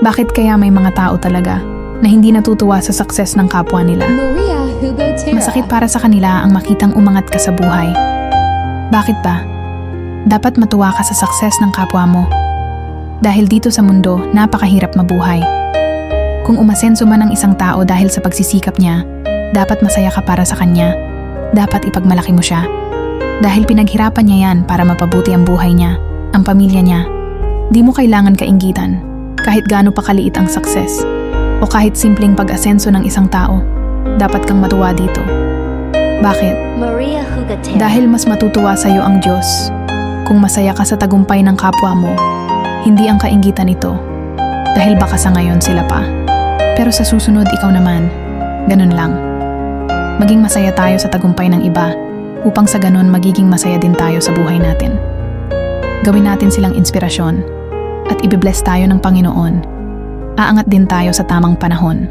Bakit kaya may mga tao talaga na hindi natutuwa sa success ng kapwa nila? Maria Hugo Terra. Masakit para sa kanila ang makitang umangat ka sa buhay. Bakit ba? Dapat matuwa ka sa success ng kapwa mo. Dahil dito sa mundo, napakahirap mabuhay. Kung umasenso man ang isang tao dahil sa pagsisikap niya, dapat masaya ka para sa kanya. Dapat ipagmalaki mo siya. Dahil pinaghirapan niya yan para mapabuti ang buhay niya, ang pamilya niya. Di mo kailangan kainggitan, kahit gaano pa kaliit ang success. O kahit simpleng pag-asenso ng isang tao, dapat kang matuwa dito. Bakit? Maria Hugo Terra. Dahil mas matutuwa sa iyo ang Diyos. Kung masaya ka sa tagumpay ng kapwa mo, hindi ang kainggitan nito. Dahil baka sa ngayon sila pa. Pero sa susunod ikaw naman, ganun lang. Maging masaya tayo sa tagumpay ng iba, upang sa ganun magiging masaya din tayo sa buhay natin. Gawin natin silang inspirasyon, at ibibless tayo ng Panginoon. Aangat din tayo sa tamang panahon.